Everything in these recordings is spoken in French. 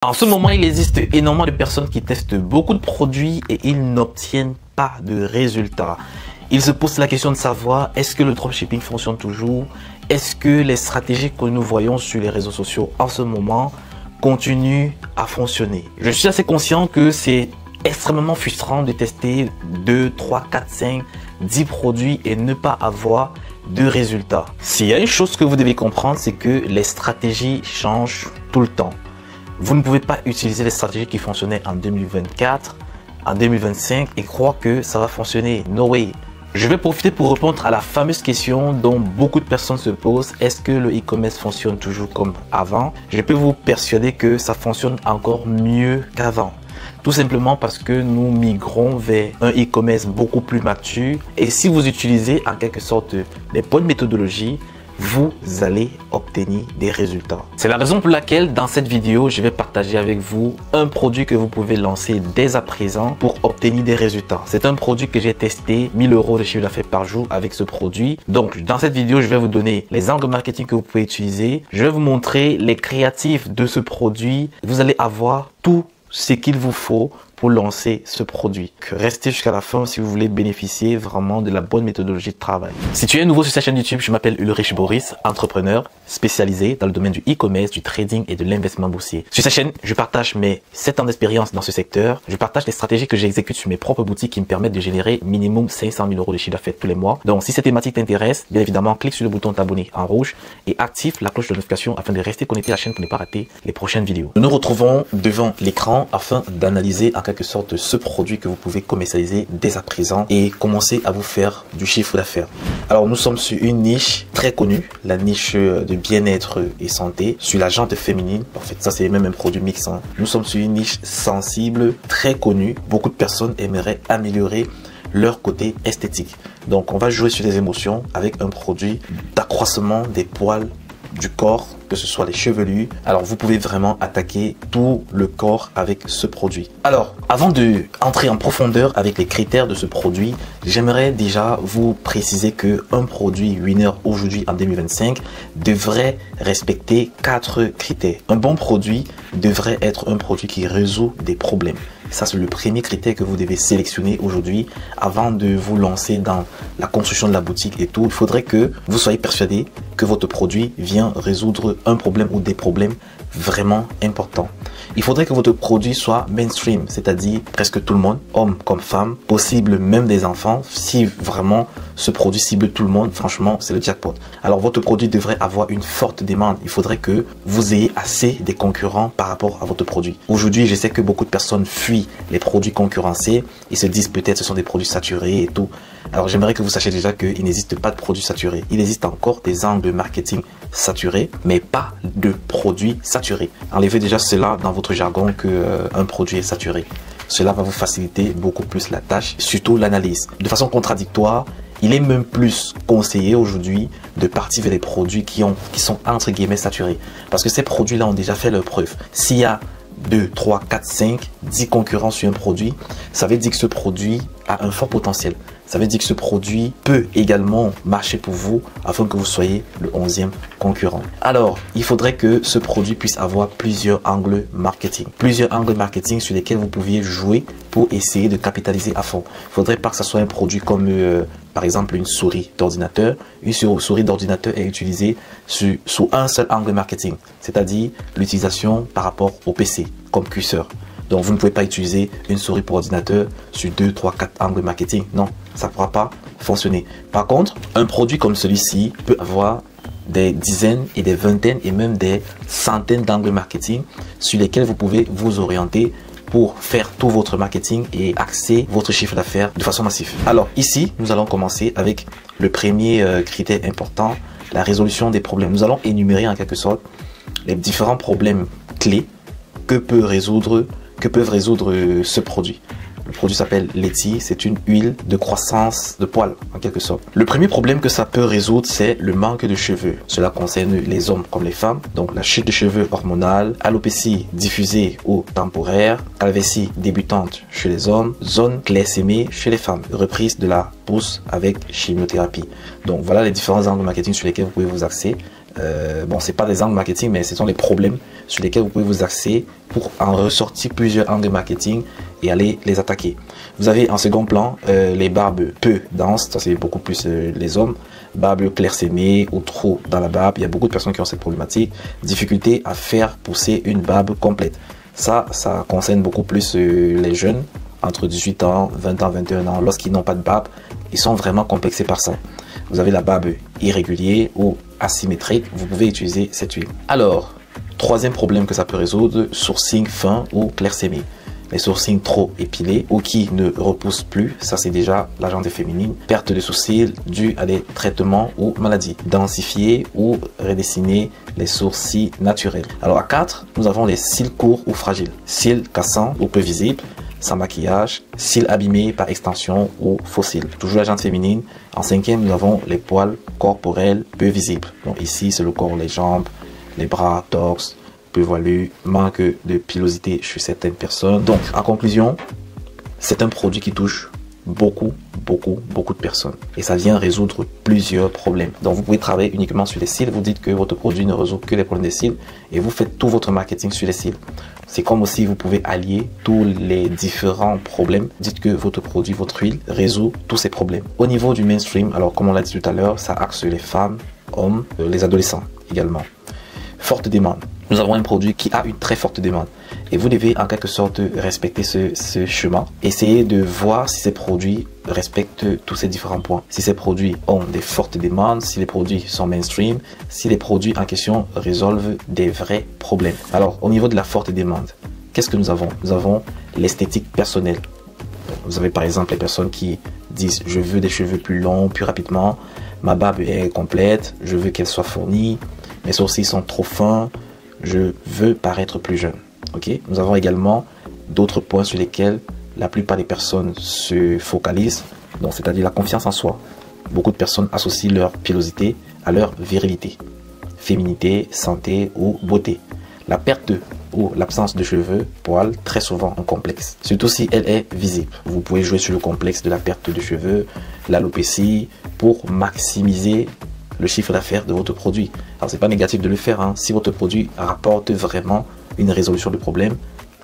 En ce moment, il existe énormément de personnes qui testent beaucoup de produits et ils n'obtiennent pas de résultats. Ils se posent la question de savoir, est-ce que le dropshipping fonctionne toujours? Est-ce que les stratégies que nous voyons sur les réseaux sociaux en ce moment continuent à fonctionner? Je suis assez conscient que c'est extrêmement frustrant de tester 2, 3, 4, 5, 10 produits et ne pas avoir de résultats. S'il y a une chose que vous devez comprendre, c'est que les stratégies changent tout le temps. Vous ne pouvez pas utiliser les stratégies qui fonctionnaient en 2024, en 2025 et croire que ça va fonctionner. No way. Je vais profiter pour répondre à la fameuse question dont beaucoup de personnes se posent. Est-ce que le e-commerce fonctionne toujours comme avant? Je peux vous persuader que ça fonctionne encore mieux qu'avant. Tout simplement parce que nous migrons vers un e-commerce beaucoup plus mature. Et si vous utilisez en quelque sorte les bonnes méthodologies, vous allez obtenir des résultats. C'est la raison pour laquelle dans cette vidéo, je vais partager avec vous un produit que vous pouvez lancer dès à présent pour obtenir des résultats. C'est un produit que j'ai testé, 1000 € de chiffre d'affaires par jour avec ce produit. Donc dans cette vidéo, je vais vous donner les angles marketing que vous pouvez utiliser. Je vais vous montrer les créatifs de ce produit. Vous allez avoir tout ce qu'il vous faut pour lancer ce produit. Restez jusqu'à la fin si vous voulez bénéficier vraiment de la bonne méthodologie de travail. Si tu es nouveau sur cette chaîne YouTube, je m'appelle Ulrich Boris, entrepreneur spécialisé dans le domaine du e-commerce, du trading et de l'investissement boursier. Sur cette chaîne, je partage mes 7 ans d'expérience dans ce secteur. Je partage les stratégies que j'exécute sur mes propres boutiques qui me permettent de générer minimum 500 000 € de chiffre d'affaires tous les mois. Donc si cette thématique t'intéresse, bien évidemment, clique sur le bouton t'abonner en rouge et active la cloche de notification afin de rester connecté à la chaîne pour ne pas rater les prochaines vidéos. Nous nous retrouvons devant l'écran afin d'analyser en quelque sorte ce produit que vous pouvez commercialiser dès à présent et commencer à vous faire du chiffre d'affaires. Alors nous sommes sur une niche très connue, la niche de bien-être et santé, sur la jante féminine. En fait, ça c'est même un produit mixant. Nous sommes sur une niche sensible, très connue. Beaucoup de personnes aimeraient améliorer leur côté esthétique. Donc on va jouer sur les émotions avec un produit d'accroissement des poils du corps, que ce soit les chevelus. Alors vous pouvez vraiment attaquer tout le corps avec ce produit. Alors avant de entrer en profondeur avec les critères de ce produit, j'aimerais déjà vous préciser que un produit winner aujourd'hui en 2025 devrait respecter 4 critères. Un bon produit devrait être un produit qui résout des problèmes. Ça, c'est le premier critère que vous devez sélectionner aujourd'hui avant de vous lancer dans la construction de la boutique et tout. Il faudrait que vous soyez persuadé que votre produit vient résoudre un problème ou des problèmes vraiment importants. Il faudrait que votre produit soit mainstream, c'est-à-dire presque tout le monde, hommes comme femmes, possible même des enfants. Si vraiment ce produit cible tout le monde, franchement, c'est le jackpot. Alors votre produit devrait avoir une forte demande. Il faudrait que vous ayez assez des concurrents par rapport à votre produit. Aujourd'hui, je sais que beaucoup de personnes fuient les produits concurrencés. Ils se disent peut-être ce sont des produits saturés et tout. Alors j'aimerais que vous sachiez déjà qu'il n'existe pas de produits saturés. Il existe encore des angles marketing saturés, mais pas de produits saturés. Enlevez déjà cela dans votre jargon qu'un produit est saturé. Cela va vous faciliter beaucoup plus la tâche, surtout l'analyse. De façon contradictoire, il est même plus conseillé aujourd'hui de partir vers des produits qui sont entre guillemets saturés. Parce que ces produits-là ont déjà fait leur preuve. S'il y a 2, 3, 4, 5, 10 concurrents sur un produit, ça veut dire que ce produit a un fort potentiel. Ça veut dire que ce produit peut également marcher pour vous afin que vous soyez le 11e concurrent. Alors, il faudrait que ce produit puisse avoir plusieurs angles marketing. Plusieurs angles marketing sur lesquels vous pouviez jouer pour essayer de capitaliser à fond. Il ne faudrait pas que ce soit un produit comme par exemple une souris d'ordinateur. Une souris d'ordinateur est utilisée sous un seul angle marketing, c'est-à-dire l'utilisation par rapport au PC comme curseur. Donc vous ne pouvez pas utiliser une souris pour ordinateur sur 2, 3, 4 angles marketing. Non, ça ne pourra pas fonctionner. Par contre, un produit comme celui-ci peut avoir des dizaines et des vingtaines et même des centaines d'angles marketing sur lesquels vous pouvez vous orienter pour faire tout votre marketing et axer votre chiffre d'affaires de façon massive. Alors ici, nous allons commencer avec le premier critère important, la résolution des problèmes. Nous allons énumérer en quelque sorte les différents problèmes clés que peuvent résoudre ce produit. Le produit s'appelle Letty, c'est une huile de croissance de poils en quelque sorte. Le premier problème que ça peut résoudre, c'est le manque de cheveux. Cela concerne les hommes comme les femmes. Donc la chute de cheveux hormonale, alopécie diffusée ou temporaire, calvitie débutante chez les hommes, zone glycémie chez les femmes, reprise de la pousse avec chimiothérapie. Donc voilà les différents angles marketing sur lesquels vous pouvez vous axer. bon, c'est pas des angles marketing, mais ce sont les problèmes sur lesquels vous pouvez vous axer pour en ressortir plusieurs angles marketing et aller les attaquer. Vous avez en second plan les barbes peu denses, ça c'est beaucoup plus les hommes, barbe clairsemée ou trop dans la barbe. Il y a beaucoup de personnes qui ont cette problématique, difficulté à faire pousser une barbe complète. Ça concerne beaucoup plus les jeunes entre 18 ans, 20 ans, 21 ans. Lorsqu'ils n'ont pas de barbe, ils sont vraiment complexés par ça. Vous avez la barbe irrégulière ou asymétrique, vous pouvez utiliser cette huile. Alors, troisième problème que ça peut résoudre, sourcils fins ou clairsemés. Les sourcils trop épilés ou qui ne repoussent plus, ça c'est déjà la gente féminine. Perte de sourcils due à des traitements ou maladies. Densifier ou redessiner les sourcils naturels. Alors à 4, nous avons les cils courts ou fragiles. Cils cassants ou peu visibles, sans maquillage, cils abîmés par extension ou faux cils. Toujours la gente féminine. En 5e, nous avons les poils corporels peu visibles. Donc ici, c'est le corps, les jambes, les bras, torse, peu voilu, manque de pilosité chez certaines personnes. Donc, en conclusion, c'est un produit qui touche beaucoup de personnes. Et ça vient résoudre plusieurs problèmes. Donc, vous pouvez travailler uniquement sur les cils. Vous dites que votre produit ne résout que les problèmes des cils et vous faites tout votre marketing sur les cils. C'est comme aussi vous pouvez allier tous les différents problèmes. Dites que votre produit, votre huile résout tous ces problèmes. Au niveau du mainstream, alors comme on l'a dit tout à l'heure, ça axe les femmes, hommes, les adolescents également. Forte demande. Nous avons un produit qui a une très forte demande. Et vous devez en quelque sorte respecter ce chemin. Essayez de voir si ces produits respectent tous ces différents points. Si ces produits ont des fortes demandes, si les produits sont mainstream, si les produits en question résolvent des vrais problèmes. Alors, au niveau de la forte demande, qu'est-ce que nous avons? Nous avons l'esthétique personnelle. Vous avez par exemple les personnes qui disent « Je veux des cheveux plus longs, plus rapidement. Ma barbe est complète. Je veux qu'elle soit fournie. Mes sourcils sont trop fins. Je veux paraître plus jeune. » Okay? Nous avons également d'autres points sur lesquels la plupart des personnes se focalisent, donc c'est-à-dire la confiance en soi. Beaucoup de personnes associent leur pilosité à leur virilité, féminité, santé ou beauté. La perte ou l'absence de cheveux, poils, très souvent un complexe, surtout si elle est visible. Vous pouvez jouer sur le complexe de la perte de cheveux, l'alopécie, pour maximiser le chiffre d'affaires de votre produit. Alors c'est pas négatif de le faire, hein. Si votre produit rapporte vraiment une résolution de problème,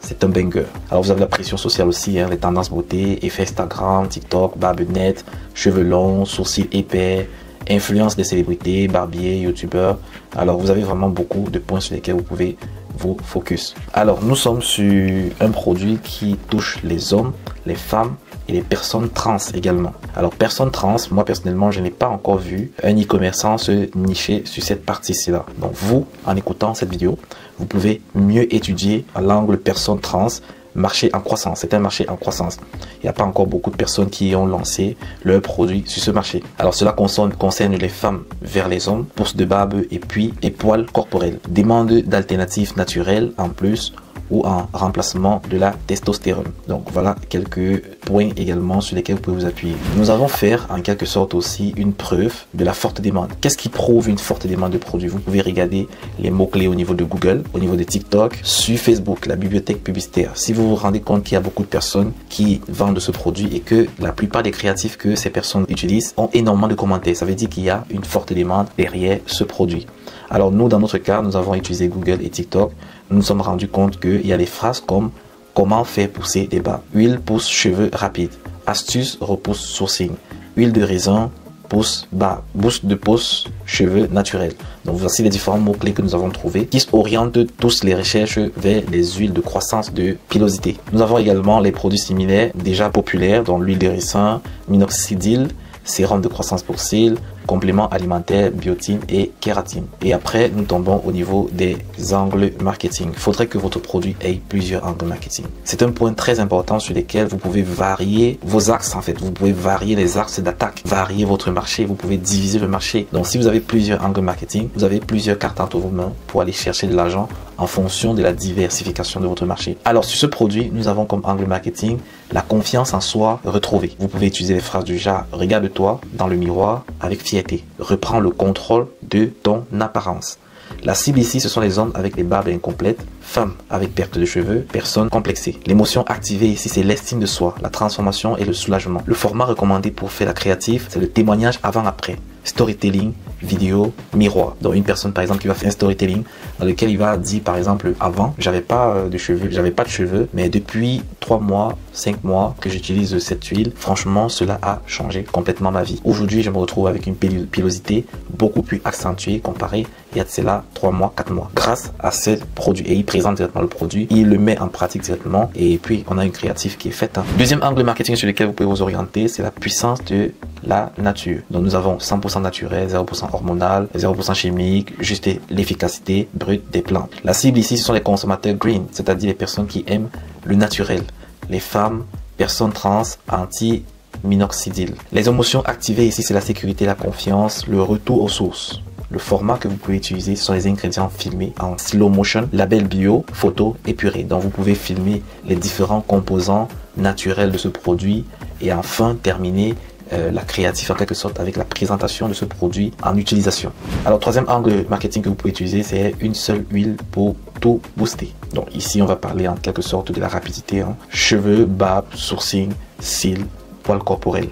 c'est un banger. Alors vous avez la pression sociale aussi, hein, les tendances beauté, effet Instagram, TikTok, barbe nette, cheveux longs, sourcils épais, influence des célébrités, barbiers, youtubeurs. Alors vous avez vraiment beaucoup de points sur lesquels vous pouvez vous focus. Alors nous sommes sur un produit qui touche les hommes, les femmes et les personnes trans également. Alors personnes trans, moi personnellement je n'ai pas encore vu un e-commerçant se nicher sur cette partie-ci là. Donc vous, en écoutant cette vidéo, vous pouvez mieux étudier à l'angle personnes trans, marché en croissance. C'est un marché en croissance. Il n'y a pas encore beaucoup de personnes qui ont lancé leurs produits sur ce marché. Alors cela concerne les femmes vers les hommes, pousse de barbe et poils corporels. Demande d'alternatives naturelles en plus ou en remplacement de la testostérone. Donc voilà quelques points également sur lesquels vous pouvez vous appuyer. Nous allons faire en quelque sorte aussi une preuve de la forte demande. Qu'est-ce qui prouve une forte demande de produits? Vous pouvez regarder les mots-clés au niveau de Google, au niveau de TikTok, sur Facebook, la bibliothèque publicitaire. Si vous vous rendez compte qu'il y a beaucoup de personnes qui vendent ce produit et que la plupart des créatifs que ces personnes utilisent ont énormément de commentaires, ça veut dire qu'il y a une forte demande derrière ce produit. Alors nous, dans notre cas, nous avons utilisé Google et TikTok. Nous nous sommes rendus compte qu'il y a des phrases comme « Comment faire pousser des barbes ?» Huile pousse cheveux rapides. Astuce repousse sourcils. Huile de raisin pousse barbe. Boost de pousse cheveux naturels. Donc voici les différents mots-clés que nous avons trouvés qui orientent tous les recherches vers les huiles de croissance de pilosité. Nous avons également les produits similaires déjà populaires, dont l'huile de ricin, minoxidil, sérum de croissance pour cils, compléments alimentaires, biotine et kératine. Et après, nous tombons au niveau des angles marketing. Il faudrait que votre produit ait plusieurs angles marketing. C'est un point très important sur lequel vous pouvez varier vos axes en fait. Vous pouvez varier les axes d'attaque, varier votre marché, vous pouvez diviser le marché. Donc si vous avez plusieurs angles marketing, vous avez plusieurs cartes entre vos mains pour aller chercher de l'argent en fonction de la diversification de votre marché. Alors sur ce produit, nous avons comme angle marketing la confiance en soi retrouvée. Vous pouvez utiliser les phrases du genre « Regarde-toi dans le miroir avec fierté. Reprends le contrôle de ton apparence. » La cible ici, ce sont les hommes avec les barbes incomplètes, femmes avec perte de cheveux, personnes complexées. L'émotion activée ici, c'est l'estime de soi, la transformation et le soulagement. Le format recommandé pour faire la créative, c'est le témoignage avant-après. storytelling, vidéo, miroir. Donc une personne par exemple qui va faire un storytelling dans lequel il va dire par exemple avant j'avais pas de cheveux, mais depuis 3 mois, 5 mois que j'utilise cette huile, franchement cela a changé complètement ma vie. Aujourd'hui je me retrouve avec une pilosité beaucoup plus accentuée comparée il y a de cela 3 mois, 4 mois grâce à ce produit. Et il présente directement le produit, il le met en pratique directement et puis on a une créative qui est faite. Deuxième angle marketing sur lequel vous pouvez vous orienter, c'est la puissance de la nature. Donc nous avons 100% naturel, 0% hormonal, 0% chimique, juste l'efficacité brute des plantes. La cible ici, ce sont les consommateurs green, c'est-à-dire les personnes qui aiment le naturel. Les femmes, personnes trans, anti-minoxidil. Les émotions activées ici, c'est la sécurité, la confiance, le retour aux sources. Le format que vous pouvez utiliser, ce sont les ingrédients filmés en slow motion, label bio, photo épurée. Donc vous pouvez filmer les différents composants naturels de ce produit et enfin terminer la créative en quelque sorte avec la présentation de ce produit en utilisation. Alors troisième angle marketing que vous pouvez utiliser, c'est une seule huile pour tout booster. Donc ici on va parler en quelque sorte de la rapidité, hein. Cheveux, barbe, sourcils, cils, poils corporels.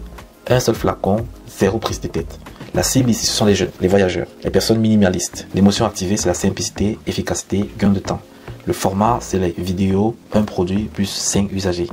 Un seul flacon, 0 prise de tête. La cible ici, ce sont les jeunes, les voyageurs, les personnes minimalistes. L'émotion activée, c'est la simplicité, efficacité, gain de temps. Le format, c'est les vidéos, un produit plus 5 usagers.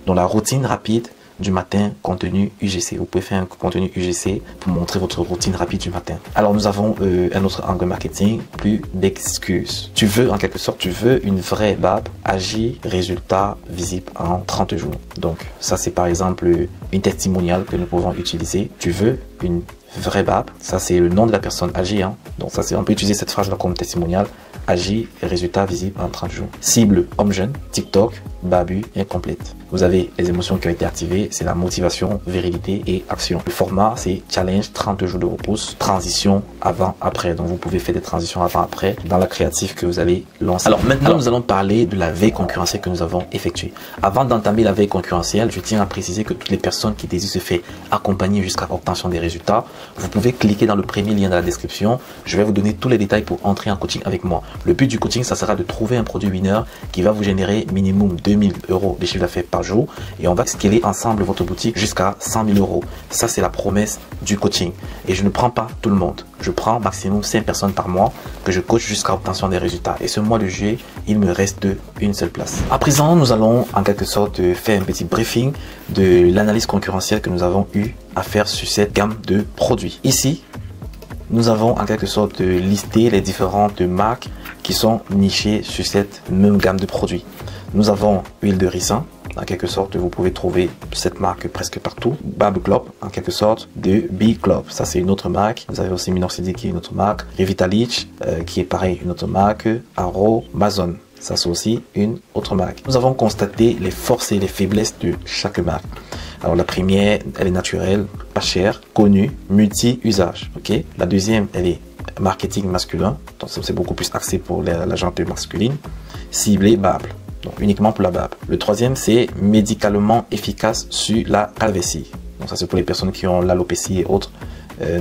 Donc la routine rapide du matin, contenu UGC. Vous pouvez faire un contenu UGC pour montrer votre routine rapide du matin. Alors nous avons un autre angle marketing, plus d'excuses. Tu veux, en quelque sorte, tu veux une vraie BAB, agir, résultat visible en 30 jours. Donc ça c'est par exemple une testimoniale que nous pouvons utiliser. Tu veux une vraie BAB, ça c'est le nom de la personne agir, hein. Donc ça c'est, on peut utiliser cette phrase là comme testimonial. Agir et résultats visibles en 30 jours. Cible, homme jeune, TikTok, babu, incomplète. Vous avez les émotions qui ont été activées, c'est la motivation, virilité et action. Le format, c'est challenge, 30 jours de repousse, transition avant, après. Donc vous pouvez faire des transitions avant, après dans la créative que vous allez lancer. Alors maintenant, nous allons parler de la veille concurrentielle que nous avons effectuée. Avant d'entamer la veille concurrentielle, je tiens à préciser que toutes les personnes qui désirent se faire accompagner jusqu'à l'obtention des résultats, vous pouvez cliquer dans le premier lien dans la description. Je vais vous donner tous les détails pour entrer en coaching avec moi. Le but du coaching, ça sera de trouver un produit winner qui va vous générer minimum 2000 € de chiffre d'affaires par jour et on va scaler ensemble votre boutique jusqu'à 100 000 €. Ça, c'est la promesse du coaching. Et je ne prends pas tout le monde. Je prends maximum 5 personnes par mois que je coach jusqu'à l'obtention des résultats. Et ce mois de juillet, il me reste une seule place. À présent, nous allons en quelque sorte faire un petit briefing de l'analyse concurrentielle que nous avons eu à faire sur cette gamme de produits. Ici, nous avons en quelque sorte listé les différentes marques qui sont nichées sur cette même gamme de produits. Nous avons huile de ricin, en quelque sorte vous pouvez trouver cette marque presque partout. Barbe Club, en quelque sorte de B-Club, ça c'est une autre marque. Vous avez aussi Minoxidil qui est une autre marque. Revitalich qui est pareil, une autre marque. Aro, Mazone, ça c'est aussi une autre marque. Nous avons constaté les forces et les faiblesses de chaque marque. Alors la première, elle est naturelle, pas chère, connue, multi-usage. Ok. La deuxième, elle est marketing masculin, donc c'est beaucoup plus axé pour la gente masculine, ciblée barbe, donc uniquement pour la barbe. Le troisième, c'est médicalement efficace sur la calvitie. Donc ça c'est pour les personnes qui ont l'alopécie et autres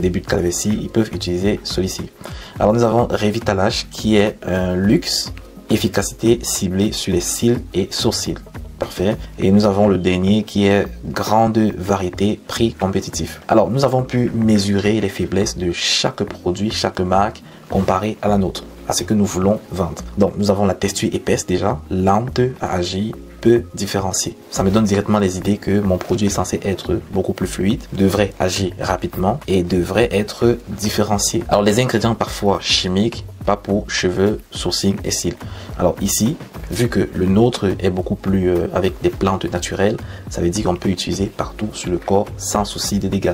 début de calvitie, ils peuvent utiliser celui-ci. Alors nous avons Revitalash qui est un luxe, efficacité ciblée sur les cils et sourcils. Parfait. Et nous avons le dernier qui est grande variété, prix compétitif. Alors, nous avons pu mesurer les faiblesses de chaque produit, chaque marque, comparé à la nôtre, à ce que nous voulons vendre. Donc, nous avons la texture épaisse déjà, lente à agir, peu différenciée. Ça me donne directement les idées que mon produit est censé être beaucoup plus fluide, devrait agir rapidement et devrait être différencié. Alors, les ingrédients parfois chimiques, pas pour cheveux, sourcils et cils. Alors ici, vu que le nôtre est beaucoup plus avec des plantes naturelles, ça veut dire qu'on peut utiliser partout sur le corps sans souci de dégâts.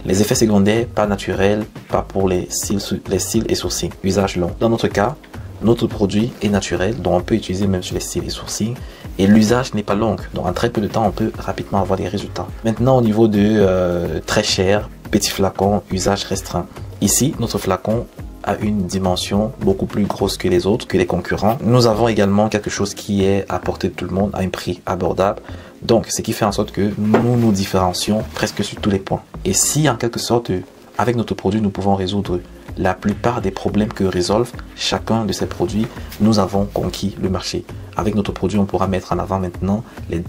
Les effets secondaires, pas naturels, pas pour les cils et sourcils. Usage long. Dans notre cas, notre produit est naturel, donc on peut utiliser même sur les cils et sourcils. Et l'usage n'est pas long, donc en très peu de temps, on peut rapidement avoir des résultats. Maintenant, au niveau de très cher, petit flacon, usage restreint. Ici, notre flacon a une dimension beaucoup plus grosse que les autres, que les concurrents. Nous avons également quelque chose qui est à portée de tout le monde à un prix abordable. Donc, ce qui fait en sorte que nous nous différencions presque sur tous les points. Et si, en quelque sorte, avec notre produit, nous pouvons résoudre la plupart des problèmes que résolvent chacun de ces produits, nous avons conquis le marché. avec notre produit, on pourra mettre en avant maintenant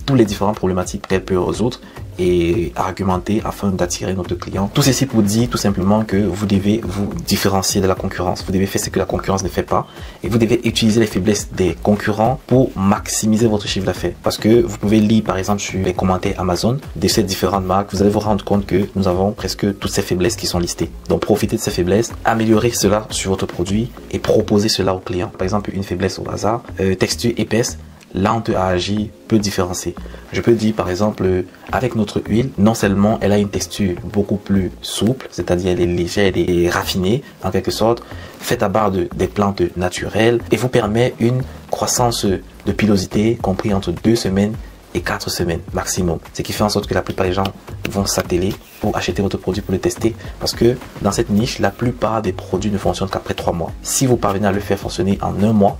tous les différentes problématiques qu'elle peut résoudre et argumenter afin d'attirer notre client. Tout ceci pour dire tout simplement que vous devez vous différencier de la concurrence. Vous devez faire ce que la concurrence ne fait pas et vous devez utiliser les faiblesses des concurrents pour maximiser votre chiffre d'affaires. Parce que vous pouvez lire par exemple sur les commentaires Amazon de ces différentes marques, vous allez vous rendre compte que nous avons presque toutes ces faiblesses qui sont listées. Donc profitez de ces faiblesses, améliorez cela sur votre produit et proposez cela au client. Par exemple, une faiblesse au hasard, texture épaisse. Là, on peut différencier. Je peux dire par exemple, avec notre huile, non seulement elle a une texture beaucoup plus souple, c'est-à-dire elle est légère et raffinée en quelque sorte, faite à base des plantes naturelles et vous permet une croissance de pilosité compris entre 2 semaines et 4 semaines maximum. Ce qui fait en sorte que la plupart des gens vont s'atteler pour acheter votre produit pour le tester parce que dans cette niche, la plupart des produits ne fonctionnent qu'après 3 mois. Si vous parvenez à le faire fonctionner en 1 mois,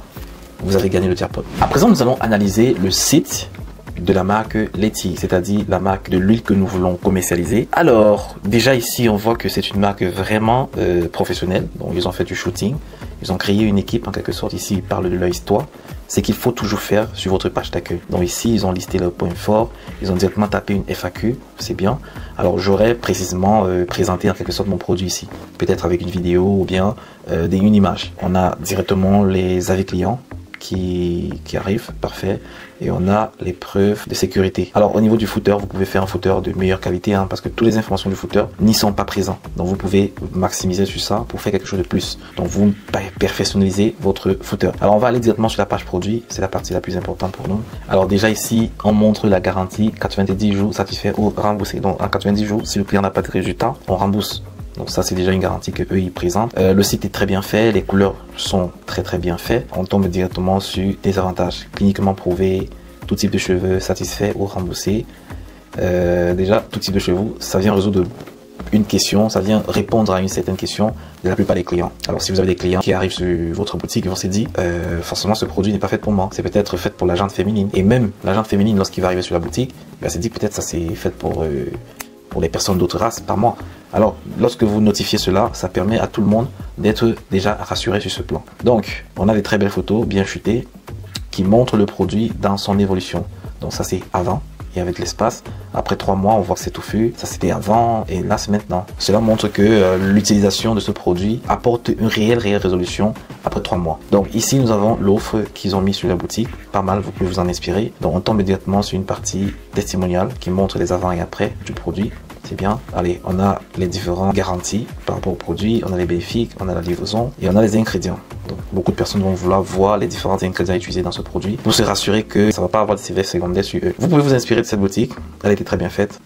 vous avez gagné le jackpot. À présent, nous allons analyser le site de la marque Letty, c'est-à-dire la marque de l'huile que nous voulons commercialiser. Alors, déjà ici, on voit que c'est une marque vraiment professionnelle. Donc, ils ont fait du shooting. Ils ont créé une équipe en quelque sorte. Ici, ils parlent de leur histoire. C'est qu'il faut toujours faire sur votre page d'accueil. Donc ici, ils ont listé leurs points forts. Ils ont directement tapé une FAQ. C'est bien. Alors, j'aurais précisément présenté en quelque sorte mon produit ici. Peut-être avec une vidéo ou bien une image. On a directement les avis clients qui arrive, parfait, et on a les preuves de sécurité. Alors au niveau du footer, vous pouvez faire un footer de meilleure qualité parce que toutes les informations du footer n'y sont pas présentes. Donc vous pouvez maximiser sur ça pour faire quelque chose de plus. Donc vous perfectionnalisez votre footer. Alors on va aller directement sur la page produit, c'est la partie la plus importante pour nous. Alors déjà ici, on montre la garantie 90 jours satisfait ou remboursé. Donc en 90 jours, si le client n'a pas de résultat, on rembourse. Donc ça c'est déjà une garantie que eux ils présentent. Le site est très bien fait, les couleurs sont très bien faites. On tombe directement sur des avantages cliniquement prouvés, tout type de cheveux satisfait ou remboursé. Déjà tout type de cheveux, ça vient résoudre une question, ça vient répondre à une certaine question de la plupart des clients. Alors si vous avez des clients qui arrivent sur votre boutique et vont se dire forcément ce produit n'est pas fait pour moi, c'est peut-être fait pour la gente féminine. Et même la gente féminine lorsqu'il va arriver sur la boutique, elle se dit peut-être ça c'est fait pour les personnes d'autres races, pas moi. Alors, lorsque vous notifiez cela, ça permet à tout le monde d'être déjà rassuré sur ce plan. Donc, on a des très belles photos bien shootées qui montrent le produit dans son évolution. Donc ça, c'est avant et avec l'espace. Après 3 mois, on voit que c'est touffu. Ça, c'était avant et là, c'est maintenant. Cela montre que l'utilisation de ce produit apporte une réelle résolution après 3 mois. Donc ici, nous avons l'offre qu'ils ont mis sur la boutique. Pas mal, vous pouvez vous en inspirer. Donc on tombe directement sur une partie testimoniale qui montre les avant et après du produit. C'est bien. Allez, on a les différentes garanties par rapport au produit, on a les bénéfices, on a la livraison et on a les ingrédients. Donc, beaucoup de personnes vont vouloir voir les différents ingrédients utilisés dans ce produit pour se rassurer que ça ne va pas avoir de effets secondaires sur eux. Vous pouvez vous inspirer de cette boutique, elle était très bien faite.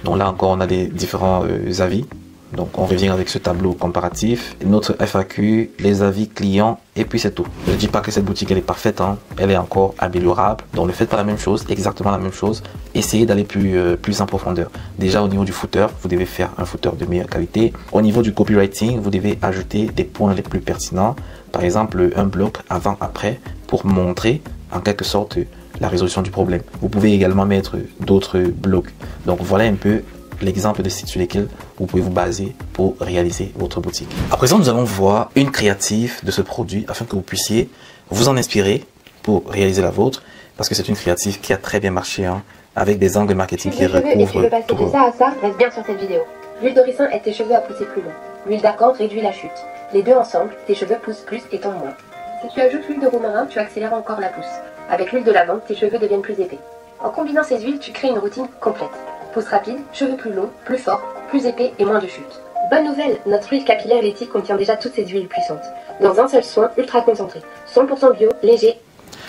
Donc là encore, on a des différents avis. Donc on revient avec ce tableau comparatif, notre FAQ, les avis clients et puis c'est tout. Je ne dis pas que cette boutique elle est parfaite, elle est encore améliorable. Donc ne faites pas la même chose, exactement la même chose. Essayez d'aller plus en profondeur. Déjà au niveau du footer, vous devez faire un footer de meilleure qualité. Au niveau du copywriting, vous devez ajouter des points les plus pertinents. Par exemple un bloc avant-après pour montrer en quelque sorte la résolution du problème. Vous pouvez également mettre d'autres blocs. Donc voilà un peu l'exemple de sites sur lesquels vous pouvez vous baser pour réaliser votre boutique. À présent, nous allons voir une créative de ce produit afin que vous puissiez vous en inspirer pour réaliser la vôtre parce que c'est une créative qui a très bien marché avec des angles marketing qui recouvrent tu veux passer de ça à ça, reste bien sur cette vidéo. L'huile de ricin aide tes cheveux à pousser plus long. L'huile d'argan réduit la chute. Les deux ensemble, tes cheveux poussent plus et tombent moins. Si tu ajoutes l'huile de romarin, tu accélères encore la pousse. Avec l'huile de lavande, tes cheveux deviennent plus épais. En combinant ces huiles, tu crées une routine complète. Pousse rapide, cheveux plus longs, plus forts, plus épais et moins de chute. Bonne nouvelle, notre huile capillaire Letty contient déjà toutes ces huiles puissantes. Dans un seul soin ultra concentré. 100% bio, léger.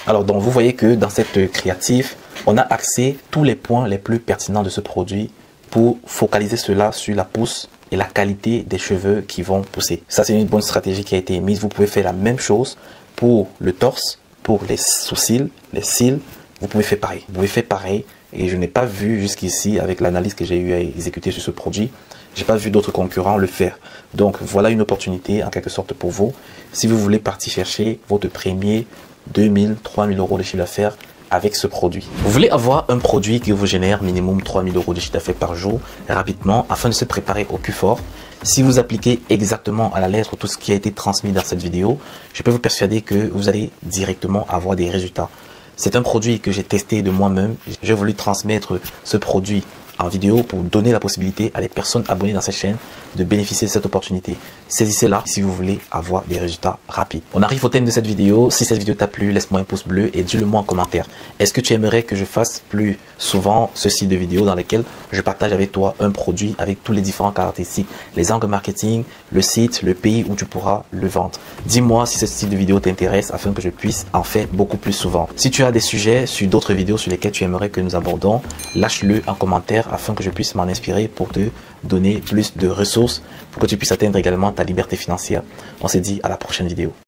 Alors donc vous voyez que dans cette créative, on a axé tous les points les plus pertinents de ce produit pour focaliser cela sur la pousse et la qualité des cheveux qui vont pousser. Ça c'est une bonne stratégie qui a été mise. Vous pouvez faire la même chose pour le torse, pour les sourcils, les cils. Vous pouvez faire pareil. Vous pouvez faire pareil. Et je n'ai pas vu jusqu'ici, avec l'analyse que j'ai eu à exécuter sur ce produit, j'ai pas vu d'autres concurrents le faire. Donc voilà une opportunité en quelque sorte pour vous. Si vous voulez partir chercher votre premier 2000, 3000 euros de chiffre d'affaires avec ce produit. Vous voulez avoir un produit qui vous génère minimum 3000 euros de chiffre d'affaires par jour rapidement afin de se préparer au Q4. Si vous appliquez exactement à la lettre tout ce qui a été transmis dans cette vidéo, je peux vous persuader que vous allez directement avoir des résultats. C'est un produit que j'ai testé de moi-même. J'ai voulu transmettre ce produit en vidéo pour donner la possibilité à des personnes abonnées dans cette chaîne de bénéficier de cette opportunité. Saisissez-la si vous voulez avoir des résultats rapides. On arrive au thème de cette vidéo. Si cette vidéo t'a plu, laisse-moi un pouce bleu et dis-le moi en commentaire. Est-ce que tu aimerais que je fasse plus souvent ce style de vidéo dans lequel je partage avec toi un produit avec tous les différentes caractéristiques, les angles marketing, le site, le pays où tu pourras le vendre. Dis-moi si ce style de vidéo t'intéresse afin que je puisse en faire beaucoup plus souvent. Si tu as des sujets sur d'autres vidéos sur lesquelles tu aimerais que nous abordons, lâche-le en commentaire afin que je puisse m'en inspirer pour te donner plus de ressources pour que tu puisses atteindre également ta liberté financière. On se dit à la prochaine vidéo.